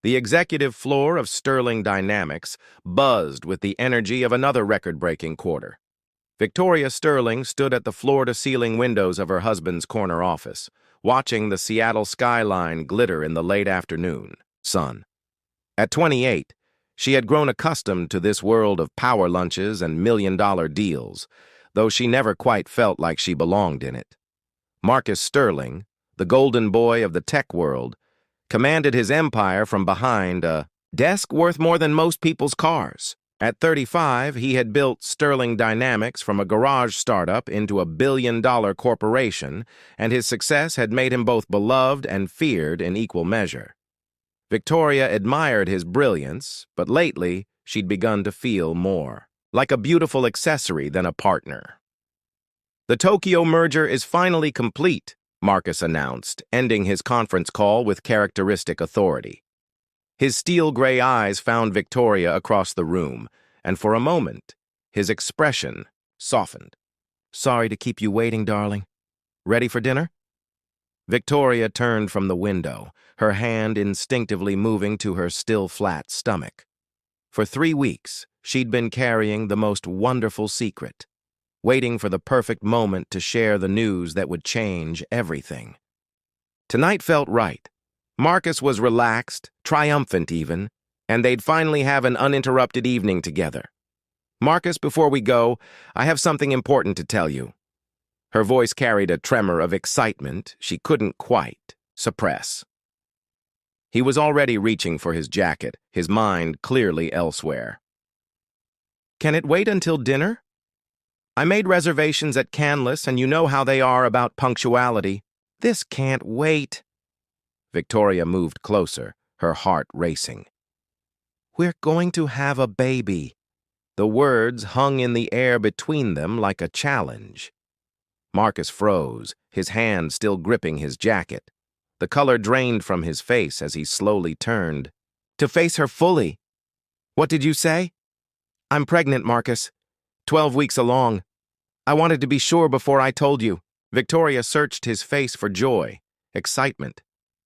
The executive floor of Sterling Dynamics buzzed with the energy of another record-breaking quarter. Victoria Sterling stood at the floor-to-ceiling windows of her husband's corner office, watching the Seattle skyline glitter in the late afternoon sun. At 28, she had grown accustomed to this world of power lunches and million-dollar deals, though she never quite felt like she belonged in it. Marcus Sterling, the golden boy of the tech world, commanded his empire from behind a desk worth more than most people's cars. At 35, he had built Sterling Dynamics from a garage startup into a billion-dollar corporation, and his success had made him both beloved and feared in equal measure. Victoria admired his brilliance, but lately she'd begun to feel more like a beautiful accessory than a partner. "The Tokyo merger is finally complete," Marcus announced, ending his conference call with characteristic authority. His steel-gray eyes found Victoria across the room, and for a moment, his expression softened. "Sorry to keep you waiting, darling. Ready for dinner?" Victoria turned from the window, her hand instinctively moving to her still flat stomach. For 3 weeks, she'd been carrying the most wonderful secret, waiting for the perfect moment to share the news that would change everything. Tonight felt right. Marcus was relaxed, triumphant even, and they'd finally have an uninterrupted evening together. "Marcus, before we go, I have something important to tell you." Her voice carried a tremor of excitement she couldn't quite suppress. He was already reaching for his jacket, his mind clearly elsewhere. "Can it wait until dinner? I made reservations at Canlis, and you know how they are about punctuality. This can't wait." Victoria moved closer, her heart racing. "We're going to have a baby." The words hung in the air between them like a challenge. Marcus froze, his hand still gripping his jacket. The color drained from his face as he slowly turned to face her fully. "What did you say?" "I'm pregnant, Marcus. 12 weeks along. I wanted to be sure before I told you." Victoria searched his face for joy, excitement,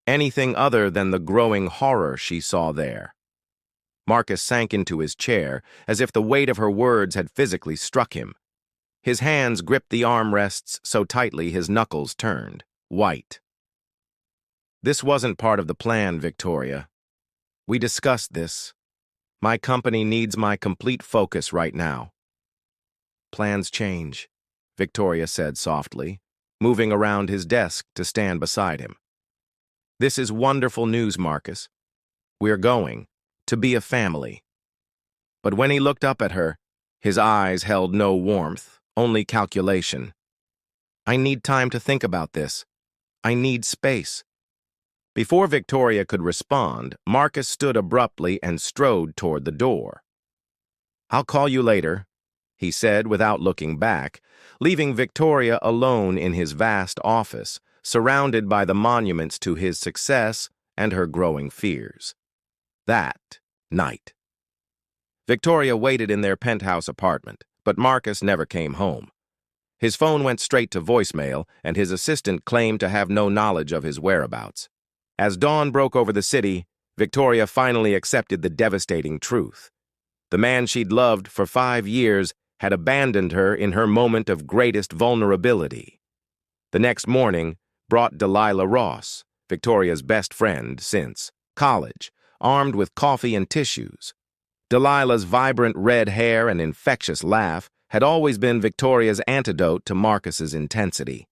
anything other than the growing horror she saw there. Marcus sank into his chair as if the weight of her words had physically struck him. His hands gripped the armrests so tightly his knuckles turned white. "This wasn't part of the plan, Victoria. We discussed this. My company needs my complete focus right now." "Plans change," Victoria said softly, moving around his desk to stand beside him. "This is wonderful news, Marcus. We're going to be a family." But when he looked up at her, his eyes held no warmth, only calculation. "I need time to think about this. I need space." Before Victoria could respond, Marcus stood abruptly and strode toward the door. "I'll call you later," he said without looking back, leaving Victoria alone in his vast office, surrounded by the monuments to his success and her growing fears. That night. Victoria waited in their penthouse apartment, but Marcus never came home. His phone went straight to voicemail, and his assistant claimed to have no knowledge of his whereabouts. As dawn broke over the city, Victoria finally accepted the devastating truth. The man she'd loved for 5 years had abandoned her in her moment of greatest vulnerability. The next morning brought Delilah Ross, Victoria's best friend since college, armed with coffee and tissues. Delilah's vibrant red hair and infectious laugh had always been Victoria's antidote to Marcus's intensity.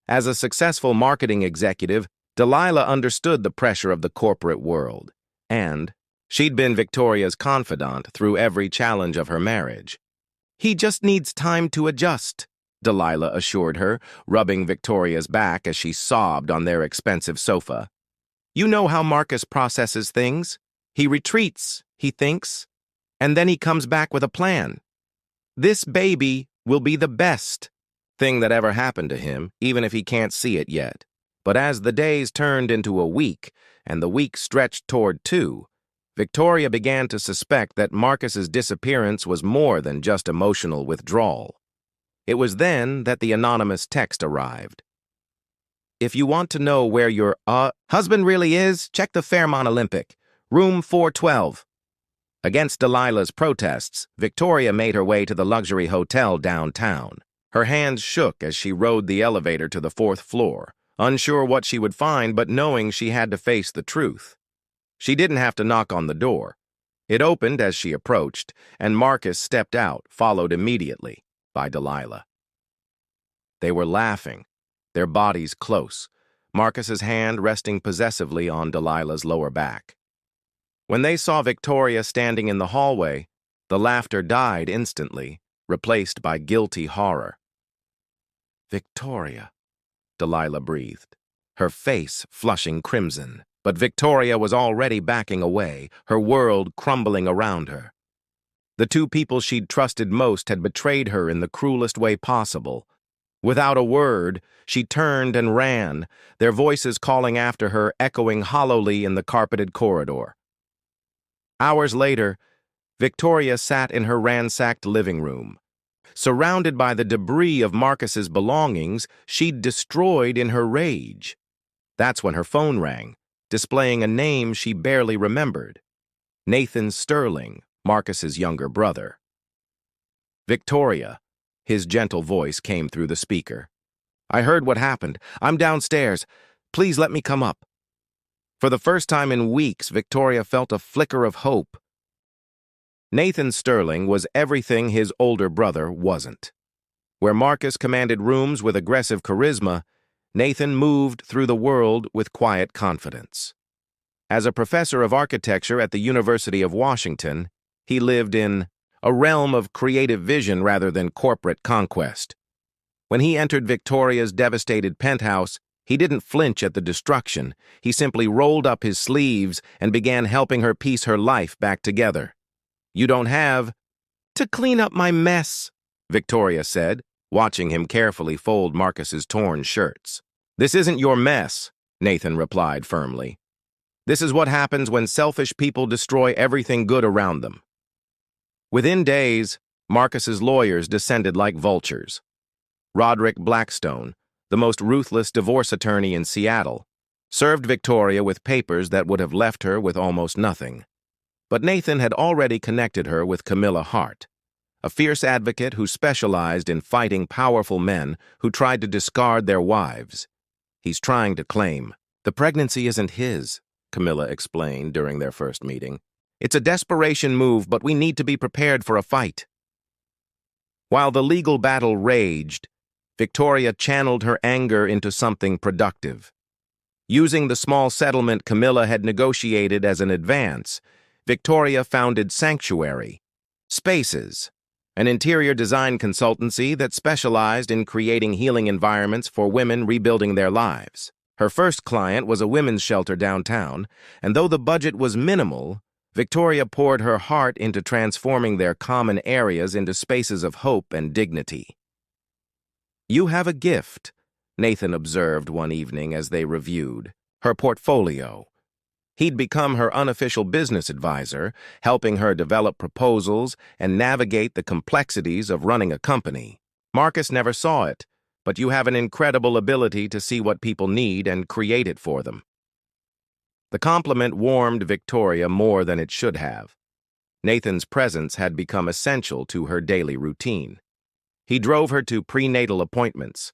As a successful marketing executive, Delilah understood the pressure of the corporate world, and she'd been Victoria's confidant through every challenge of her marriage. "He just needs time to adjust," Delilah assured her, rubbing Victoria's back as she sobbed on their expensive sofa. "You know how Marcus processes things. He retreats, he thinks, and then he comes back with a plan. This baby will be the best thing that ever happened to him, even if he can't see it yet." But as the days turned into a week, and the week stretched toward 2, Victoria began to suspect that Marcus's disappearance was more than just emotional withdrawal. It was then that the anonymous text arrived. "If you want to know where your husband really is, check the Fairmont Olympic. Room 412. Against Delilah's protests, Victoria made her way to the luxury hotel downtown. Her hands shook as she rode the elevator to the fourth floor, unsure what she would find but knowing she had to face the truth. She didn't have to knock on the door. It opened as she approached, and Marcus stepped out, followed immediately by Delilah. They were laughing, their bodies close, Marcus's hand resting possessively on Delilah's lower back. When they saw Victoria standing in the hallway, the laughter died instantly, replaced by guilty horror. "Victoria," Delilah breathed, her face flushing crimson. But Victoria was already backing away, her world crumbling around her. The two people she'd trusted most had betrayed her in the cruelest way possible. Without a word, she turned and ran, their voices calling after her, echoing hollowly in the carpeted corridor. Hours later, Victoria sat in her ransacked living room. Surrounded by the debris of Marcus's belongings she'd destroyed in her rage. That's when her phone rang, displaying a name she barely remembered. Nathan Sterling, Marcus's younger brother. "Victoria," his gentle voice came through the speaker. "I heard what happened. I'm downstairs. Please let me come up." For the first time in weeks, Victoria felt a flicker of hope. Nathan Sterling was everything his older brother wasn't. Where Marcus commanded rooms with aggressive charisma, Nathan moved through the world with quiet confidence. As a professor of architecture at the University of Washington, he lived in a realm of creative vision rather than corporate conquest. When he entered Victoria's devastated penthouse, he didn't flinch at the destruction. He simply rolled up his sleeves and began helping her piece her life back together. "You don't have to clean up my mess," Victoria said, watching him carefully fold Marcus's torn shirts. "This isn't your mess," Nathan replied firmly. "This is what happens when selfish people destroy everything good around them." Within days, Marcus's lawyers descended like vultures. Roderick Blackstone, the most ruthless divorce attorney in Seattle, served Victoria with papers that would have left her with almost nothing. But Nathan had already connected her with Camilla Hart, a fierce advocate who specialized in fighting powerful men who tried to discard their wives. "He's trying to claim. The pregnancy isn't his," Camilla explained during their first meeting. "It's a desperation move, but we need to be prepared for a fight." While the legal battle raged, Victoria channeled her anger into something productive. Using the small settlement Camilla had negotiated as an advance, Victoria founded Sanctuary Spaces, an interior design consultancy that specialized in creating healing environments for women rebuilding their lives. Her first client was a women's shelter downtown, and though the budget was minimal, Victoria poured her heart into transforming their common areas into spaces of hope and dignity. "You have a gift," Nathan observed one evening as they reviewed her portfolio. He'd become her unofficial business advisor, helping her develop proposals and navigate the complexities of running a company. "Marcus never saw it, but you have an incredible ability to see what people need and create it for them." The compliment warmed Victoria more than it should have. Nathan's presence had become essential to her daily routine. He drove her to prenatal appointments,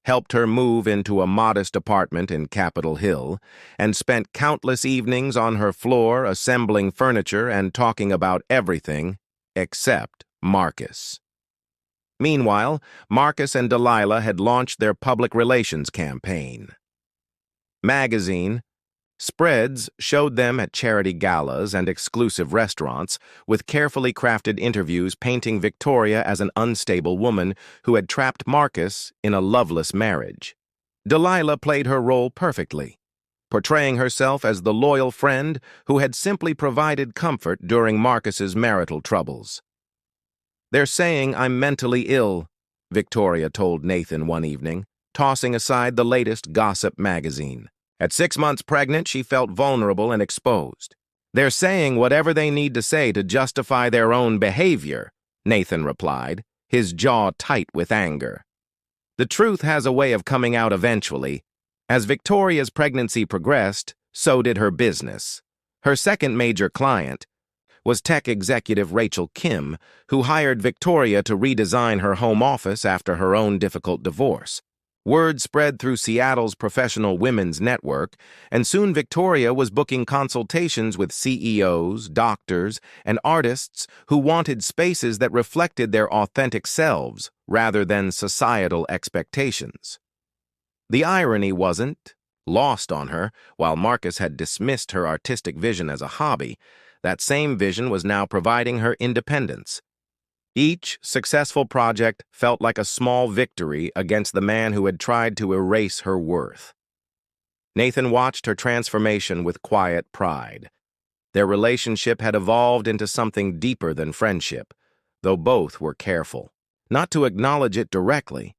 helped her move into a modest apartment in Capitol Hill, and spent countless evenings on her floor assembling furniture and talking about everything except Marcus. Meanwhile, Marcus and Delilah had launched their public relations campaign. Magazine spreads showed them at charity galas and exclusive restaurants, with carefully crafted interviews painting Victoria as an unstable woman who had trapped Marcus in a loveless marriage. Delilah played her role perfectly, portraying herself as the loyal friend who had simply provided comfort during Marcus's marital troubles. "They're saying I'm mentally ill," Victoria told Nathan one evening, tossing aside the latest gossip magazine. At 6 months pregnant, she felt vulnerable and exposed. "They're saying whatever they need to say to justify their own behavior," Nathan replied, his jaw tight with anger. "The truth has a way of coming out eventually. As Victoria's pregnancy progressed, so did her business. Her second major client was tech executive Rachel Kim, who hired Victoria to redesign her home office after her own difficult divorce. Word spread through Seattle's professional women's network, and soon Victoria was booking consultations with CEOs, doctors, and artists who wanted spaces that reflected their authentic selves rather than societal expectations. The irony wasn't lost on her. While Marcus had dismissed her artistic vision as a hobby, that same vision was now providing her independence. Each successful project felt like a small victory against the man who had tried to erase her worth. Nathan watched her transformation with quiet pride. Their relationship had evolved into something deeper than friendship, though both were careful not to acknowledge it directly.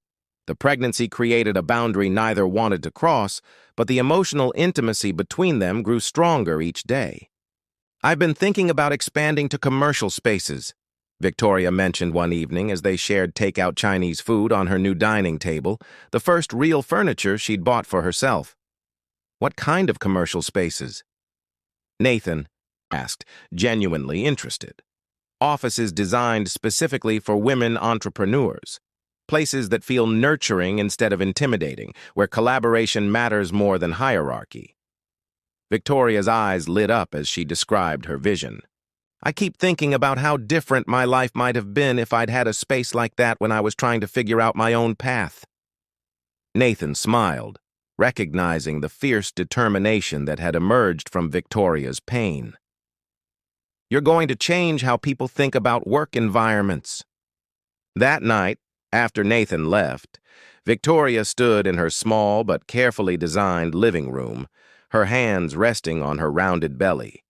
The pregnancy created a boundary neither wanted to cross, but the emotional intimacy between them grew stronger each day. "I've been thinking about expanding to commercial spaces," Victoria mentioned one evening as they shared takeout Chinese food on her new dining table, the first real furniture she'd bought for herself. "What kind of commercial spaces?" Nathan asked, genuinely interested. "Offices designed specifically for women entrepreneurs. Places that feel nurturing instead of intimidating, where collaboration matters more than hierarchy." Victoria's eyes lit up as she described her vision. "I keep thinking about how different my life might have been if I'd had a space like that when I was trying to figure out my own path." Nathan smiled, recognizing the fierce determination that had emerged from Victoria's pain. "You're going to change how people think about work environments." That night, after Nathan left, Victoria stood in her small but carefully designed living room, her hands resting on her rounded belly.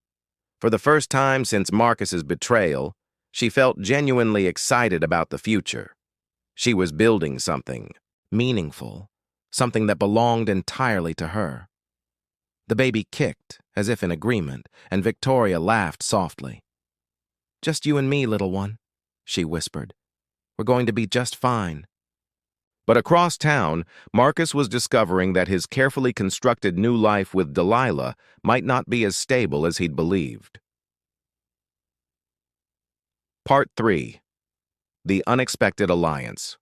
For the first time since Marcus's betrayal, she felt genuinely excited about the future. She was building something meaningful, something that belonged entirely to her. The baby kicked, as if in agreement, and Victoria laughed softly. "Just you and me, little one," she whispered. "We're going to be just fine." But across town, Marcus was discovering that his carefully constructed new life with Delilah might not be as stable as he'd believed. Part 3. The Unexpected Alliance.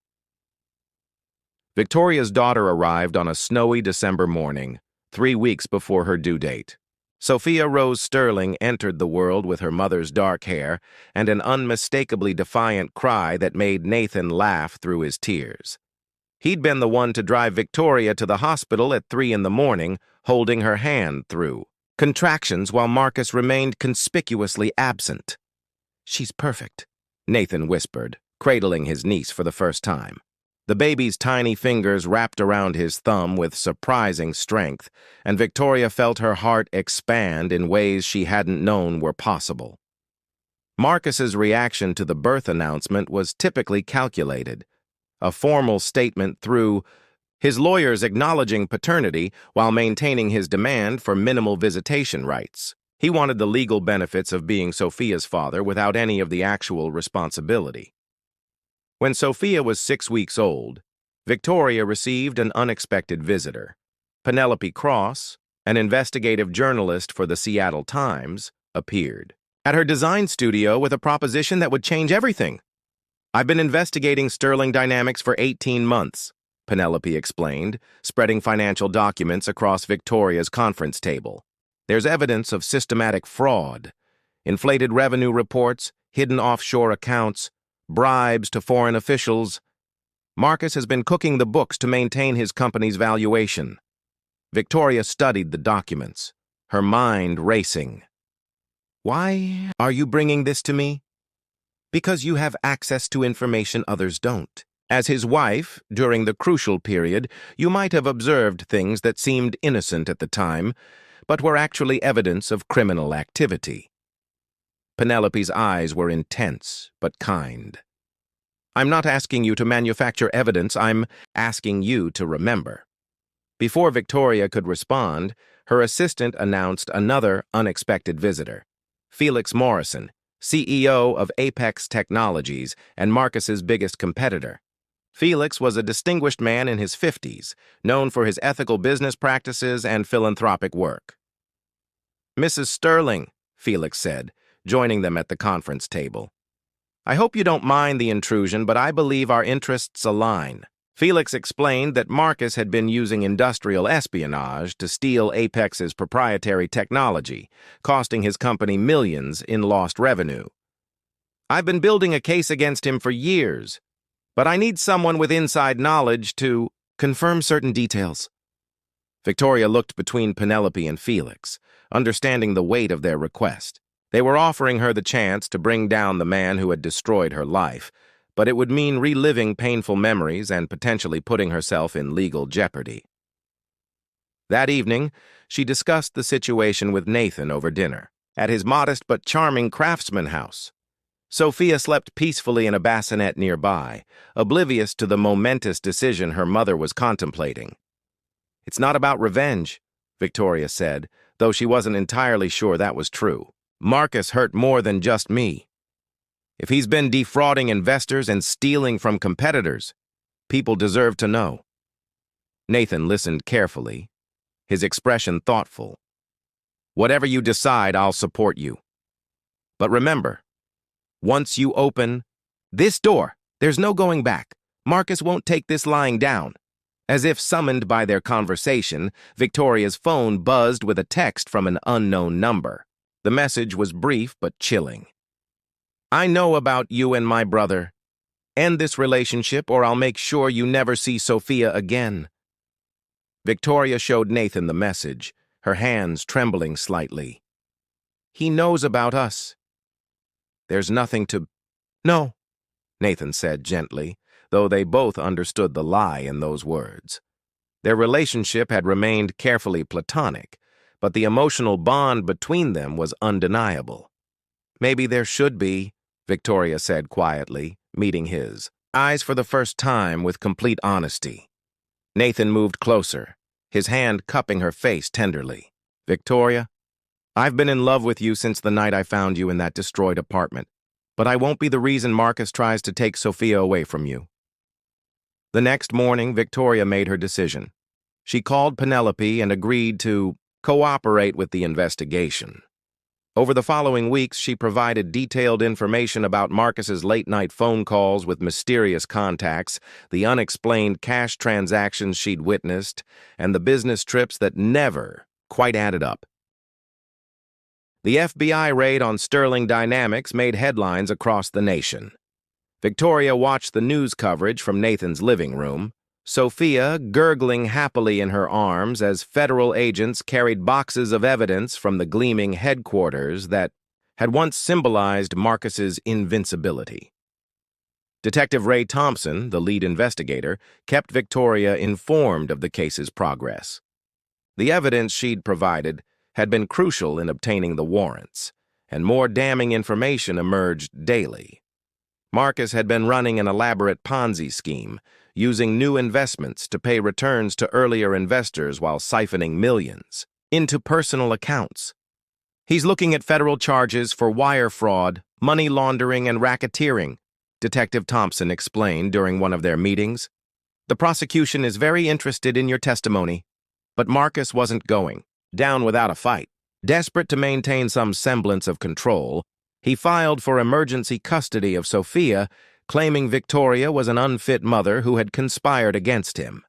Victoria's daughter arrived on a snowy December morning, 3 weeks before her due date. Sophia Rose Sterling entered the world with her mother's dark hair and an unmistakably defiant cry that made Nathan laugh through his tears. He'd been the one to drive Victoria to the hospital at 3 in the morning, holding her hand through contractions while Marcus remained conspicuously absent. "She's perfect," Nathan whispered, cradling his niece for the first time. The baby's tiny fingers wrapped around his thumb with surprising strength, and Victoria felt her heart expand in ways she hadn't known were possible. Marcus's reaction to the birth announcement was typically calculated. A formal statement through his lawyers acknowledging paternity while maintaining his demand for minimal visitation rights. He wanted the legal benefits of being Sophia's father without any of the actual responsibility. When Sophia was 6 weeks old, Victoria received an unexpected visitor. Penelope Cross, an investigative journalist for the Seattle Times, appeared at her design studio with a proposition that would change everything. "I've been investigating Sterling Dynamics for 18 months, Penelope explained, spreading financial documents across Victoria's conference table. "There's evidence of systematic fraud, inflated revenue reports, hidden offshore accounts, bribes to foreign officials. Marcus has been cooking the books to maintain his company's valuation." Victoria studied the documents, her mind racing. "Why are you bringing this to me?" "Because you have access to information others don't. As his wife, during the crucial period, you might have observed things that seemed innocent at the time, but were actually evidence of criminal activity." Penelope's eyes were intense, but kind. "I'm not asking you to manufacture evidence, I'm asking you to remember." Before Victoria could respond, her assistant announced another unexpected visitor. Felix Morrison, CEO of Apex Technologies and Marcus's biggest competitor. Felix was a distinguished man in his 50s, known for his ethical business practices and philanthropic work. "Mrs. Sterling," Felix said, joining them at the conference table. "I hope you don't mind the intrusion, but I believe our interests align." Felix explained that Marcus had been using industrial espionage to steal Apex's proprietary technology, costing his company millions in lost revenue. "I've been building a case against him for years, but I need someone with inside knowledge to confirm certain details." Victoria looked between Penelope and Felix, understanding the weight of their request. They were offering her the chance to bring down the man who had destroyed her life, but it would mean reliving painful memories and potentially putting herself in legal jeopardy. That evening, she discussed the situation with Nathan over dinner, at his modest but charming craftsman house. Sophia slept peacefully in a bassinet nearby, oblivious to the momentous decision her mother was contemplating. "It's not about revenge," Victoria said, though she wasn't entirely sure that was true. "Marcus hurt more than just me. If he's been defrauding investors and stealing from competitors, people deserve to know." Nathan listened carefully, his expression thoughtful. "Whatever you decide, I'll support you. But remember, once you open this door, there's no going back. Marcus won't take this lying down." As if summoned by their conversation, Victoria's phone buzzed with a text from an unknown number. The message was brief but chilling. "I know about you and my brother. End this relationship or I'll make sure you never see Sophia again." Victoria showed Nathan the message, her hands trembling slightly. "He knows about us. There's nothing to—" "No," Nathan said gently, though they both understood the lie in those words. Their relationship had remained carefully platonic, but the emotional bond between them was undeniable. "Maybe there should be," Victoria said quietly, meeting his eyes for the first time with complete honesty. Nathan moved closer, his hand cupping her face tenderly. "Victoria, I've been in love with you since the night I found you in that destroyed apartment, but I won't be the reason Marcus tries to take Sophia away from you." The next morning, Victoria made her decision. She called Penelope and agreed to cooperate with the investigation. Over the following weeks, she provided detailed information about Marcus's late-night phone calls with mysterious contacts, the unexplained cash transactions she'd witnessed, and the business trips that never quite added up. The FBI raid on Sterling Dynamics made headlines across the nation. Victoria watched the news coverage from Nathan's living room, Sophia gurgling happily in her arms as federal agents carried boxes of evidence from the gleaming headquarters that had once symbolized Marcus's invincibility. Detective Ray Thompson, the lead investigator, kept Victoria informed of the case's progress. The evidence she'd provided had been crucial in obtaining the warrants, and more damning information emerged daily. Marcus had been running an elaborate Ponzi scheme, using new investments to pay returns to earlier investors while siphoning millions into personal accounts. "He's looking at federal charges for wire fraud, money laundering, and racketeering," Detective Thompson explained during one of their meetings. "The prosecution is very interested in your testimony." But Marcus wasn't going down without a fight. Desperate to maintain some semblance of control, he filed for emergency custody of Sophia, claiming Victoria was an unfit mother who had conspired against him.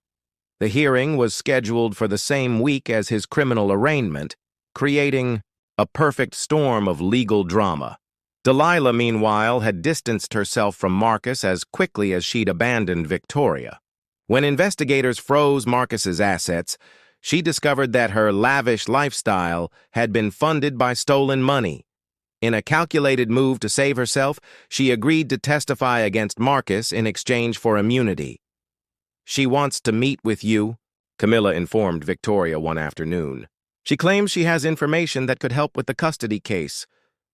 The hearing was scheduled for the same week as his criminal arraignment, creating a perfect storm of legal drama. Delilah, meanwhile, had distanced herself from Marcus as quickly as she'd abandoned Victoria. When investigators froze Marcus's assets, she discovered that her lavish lifestyle had been funded by stolen money. In a calculated move to save herself, she agreed to testify against Marcus in exchange for immunity. "She wants to meet with you," Camilla informed Victoria one afternoon. "She claims she has information that could help with the custody case."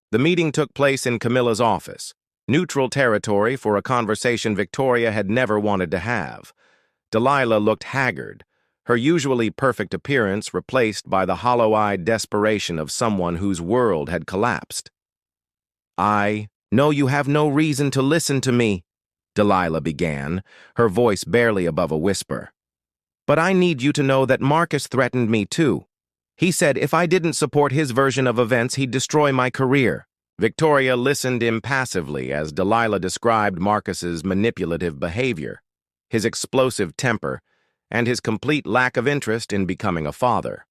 The meeting took place in Camilla's office, neutral territory for a conversation Victoria had never wanted to have. Delilah looked haggard, her usually perfect appearance replaced by the hollow-eyed desperation of someone whose world had collapsed. "I know you have no reason to listen to me," Delilah began, her voice barely above a whisper. "But I need you to know that Marcus threatened me too. He said if I didn't support his version of events, he'd destroy my career. Victoria listened impassively as Delilah described Marcus's manipulative behavior, his explosive temper, and his complete lack of interest in becoming a father.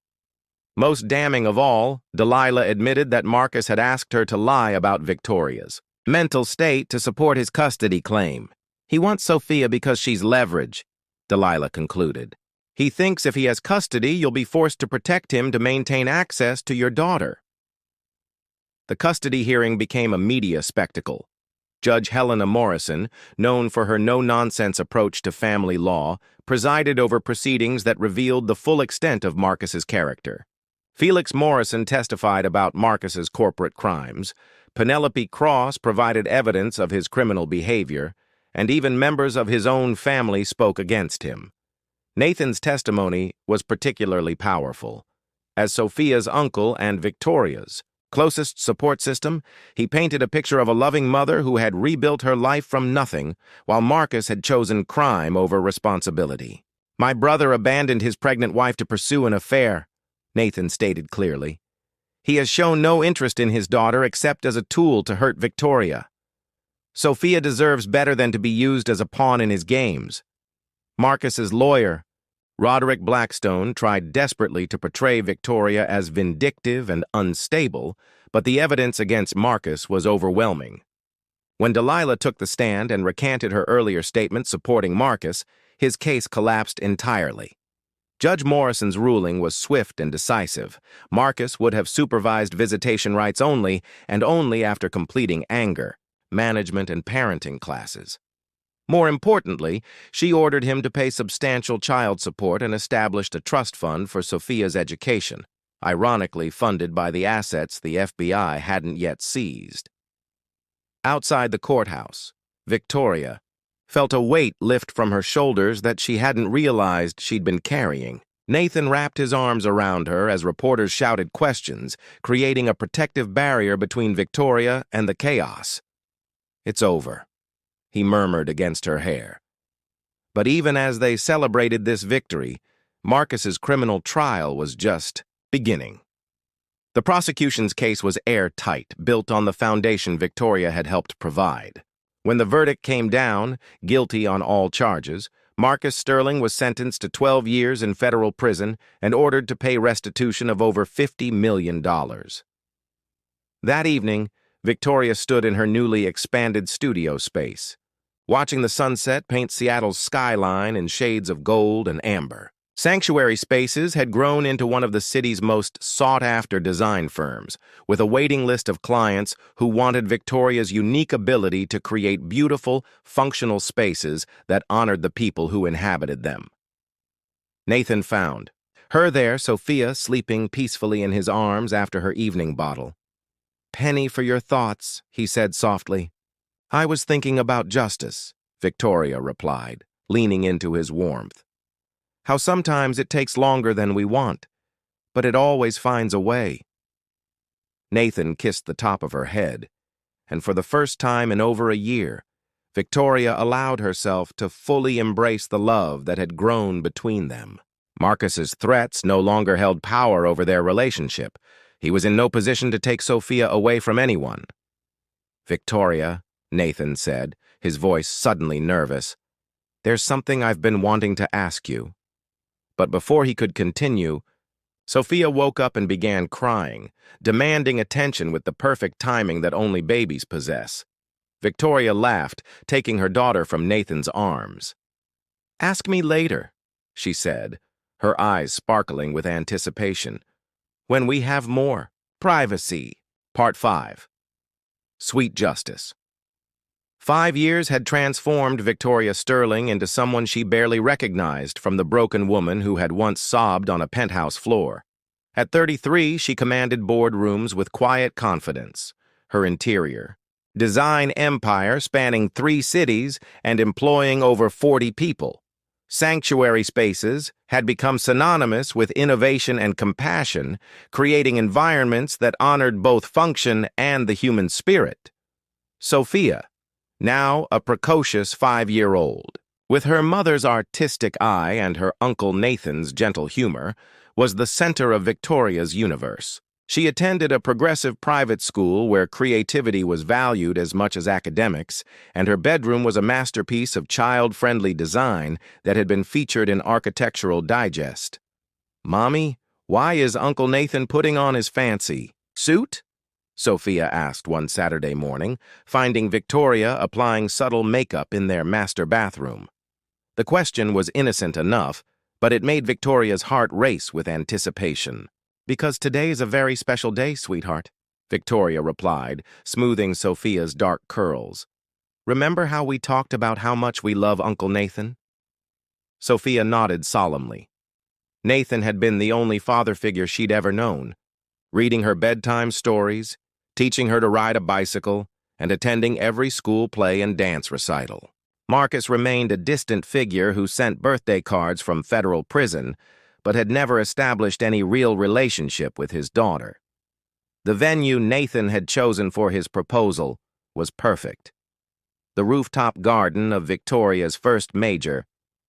Most damning of all, Delilah admitted that Marcus had asked her to lie about Victoria's mental state to support his custody claim. He wants Sophia because she's leverage, Delilah concluded. He thinks if he has custody, you'll be forced to protect him to maintain access to your daughter. The custody hearing became a media spectacle. Judge Helena Morrison, known for her no-nonsense approach to family law, presided over proceedings that revealed the full extent of Marcus's character. Felix Morrison testified about Marcus's corporate crimes, Penelope Cross provided evidence of his criminal behavior, and even members of his own family spoke against him. Nathan's testimony was particularly powerful. As Sophia's uncle and Victoria's closest support system, he painted a picture of a loving mother who had rebuilt her life from nothing, while Marcus had chosen crime over responsibility. My brother abandoned his pregnant wife to pursue an affair, Nathan stated clearly. He has shown no interest in his daughter except as a tool to hurt Victoria. Sophia deserves better than to be used as a pawn in his games. Marcus's lawyer, Roderick Blackstone, tried desperately to portray Victoria as vindictive and unstable, but the evidence against Marcus was overwhelming. When Delilah took the stand and recanted her earlier statement supporting Marcus, his case collapsed entirely. Judge Morrison's ruling was swift and decisive. Marcus would have supervised visitation rights only, and only after completing anger, management, and parenting classes. More importantly, she ordered him to pay substantial child support and established a trust fund for Sophia's education, ironically funded by the assets the FBI hadn't yet seized. Outside the courthouse, Victoria felt a weight lift from her shoulders that she hadn't realized she'd been carrying. Nathan wrapped his arms around her as reporters shouted questions, creating a protective barrier between Victoria and the chaos. "It's over," he murmured against her hair. But even as they celebrated this victory, Marcus's criminal trial was just beginning. The prosecution's case was airtight, built on the foundation Victoria had helped provide. When the verdict came down, guilty on all charges, Marcus Sterling was sentenced to 12 years in federal prison and ordered to pay restitution of over $50 million. That evening, Victoria stood in her newly expanded studio space, watching the sunset paint Seattle's skyline in shades of gold and amber. Sanctuary Spaces had grown into one of the city's most sought-after design firms, with a waiting list of clients who wanted Victoria's unique ability to create beautiful, functional spaces that honored the people who inhabited them. Nathan found her there, Sophia sleeping peacefully in his arms after her evening bottle. "Penny for your thoughts," he said softly. "I was thinking about justice," Victoria replied, leaning into his warmth. "How sometimes it takes longer than we want, but it always finds a way." Nathan kissed the top of her head, and for the first time in over a year, Victoria allowed herself to fully embrace the love that had grown between them. Marcus's threats no longer held power over their relationship. He was in no position to take Sophia away from anyone. "Victoria," Nathan said, his voice suddenly nervous, "there's something I've been wanting to ask you." But before he could continue, Sophia woke up and began crying, demanding attention with the perfect timing that only babies possess. Victoria laughed, taking her daughter from Nathan's arms. "Ask me later," she said, her eyes sparkling with anticipation. "When we have more. Privacy." Part 5. Sweet Justice. 5 years had transformed Victoria Sterling into someone she barely recognized from the broken woman who had once sobbed on a penthouse floor. At 33, she commanded boardrooms with quiet confidence. Her interior, design empire spanning 3 cities and employing over 40 people. Sanctuary Spaces had become synonymous with innovation and compassion, creating environments that honored both function and the human spirit. Sophia, now a precocious 5-year-old, with her mother's artistic eye and her uncle Nathan's gentle humor, was the center of Victoria's universe. She attended a progressive private school where creativity was valued as much as academics, and her bedroom was a masterpiece of child-friendly design that had been featured in Architectural Digest. "Mommy, why is Uncle Nathan putting on his fancy suit?" Sophia asked one Saturday morning, finding Victoria applying subtle makeup in their master bathroom. The question was innocent enough, but it made Victoria's heart race with anticipation. "Because today is a very special day, sweetheart," Victoria replied, smoothing Sophia's dark curls. "Remember how we talked about how much we love Uncle Nathan?" Sophia nodded solemnly. Nathan had been the only father figure she'd ever known, reading her bedtime stories, teaching her to ride a bicycle, and attending every school play and dance recital. Marcus remained a distant figure who sent birthday cards from federal prison, but had never established any real relationship with his daughter. The venue Nathan had chosen for his proposal was perfect. The rooftop garden of Victoria's first major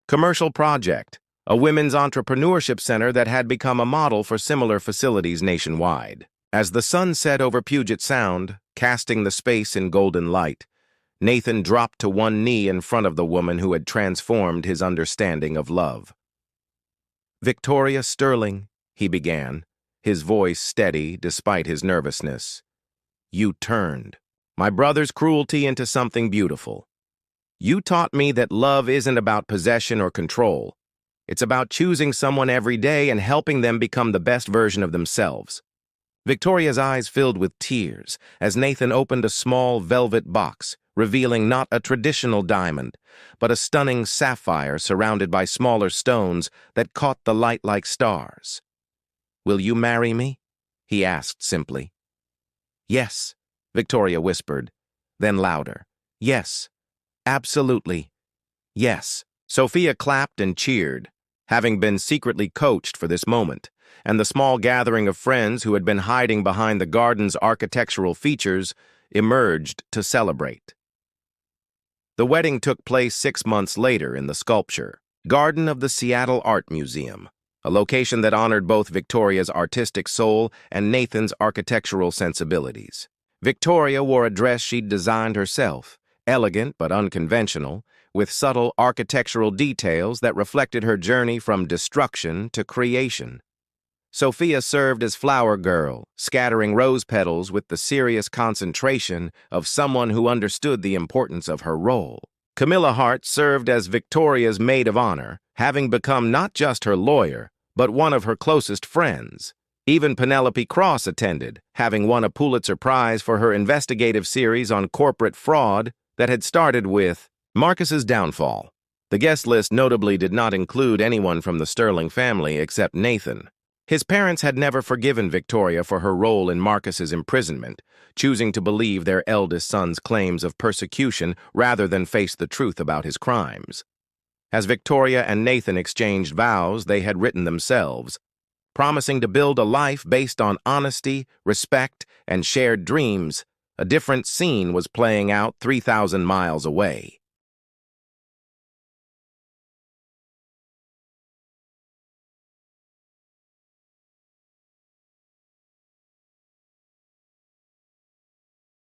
commercial project, a women's entrepreneurship center that had become a model for similar facilities nationwide. As the sun set over Puget Sound, casting the space in golden light, Nathan dropped to one knee in front of the woman who had transformed his understanding of love. "Victoria Sterling," he began, his voice steady despite his nervousness. "You turned my brother's cruelty into something beautiful. You taught me that love isn't about possession or control. It's about choosing someone every day and helping them become the best version of themselves." Victoria's eyes filled with tears as Nathan opened a small velvet box, revealing not a traditional diamond, but a stunning sapphire surrounded by smaller stones that caught the light like stars. "Will you marry me?" he asked simply. "Yes," Victoria whispered, then louder. "Yes, absolutely, yes." Sophia clapped and cheered, having been secretly coached for this moment, and the small gathering of friends who had been hiding behind the garden's architectural features emerged to celebrate. The wedding took place 6 months later in the sculpture Garden of the Seattle Art Museum, a location that honored both Victoria's artistic soul and Nathan's architectural sensibilities. Victoria wore a dress she'd designed herself, elegant but unconventional, with subtle architectural details that reflected her journey from destruction to creation. Sophia served as flower girl, scattering rose petals with the serious concentration of someone who understood the importance of her role. Camilla Hart served as Victoria's maid of honor, having become not just her lawyer, but one of her closest friends. Even Penelope Cross attended, having won a Pulitzer Prize for her investigative series on corporate fraud that had started with Marcus's downfall. The guest list notably did not include anyone from the Sterling family except Nathan. His parents had never forgiven Victoria for her role in Marcus's imprisonment, choosing to believe their eldest son's claims of persecution rather than face the truth about his crimes. As Victoria and Nathan exchanged vows they had written themselves, promising to build a life based on honesty, respect, and shared dreams, a different scene was playing out 3,000 miles away.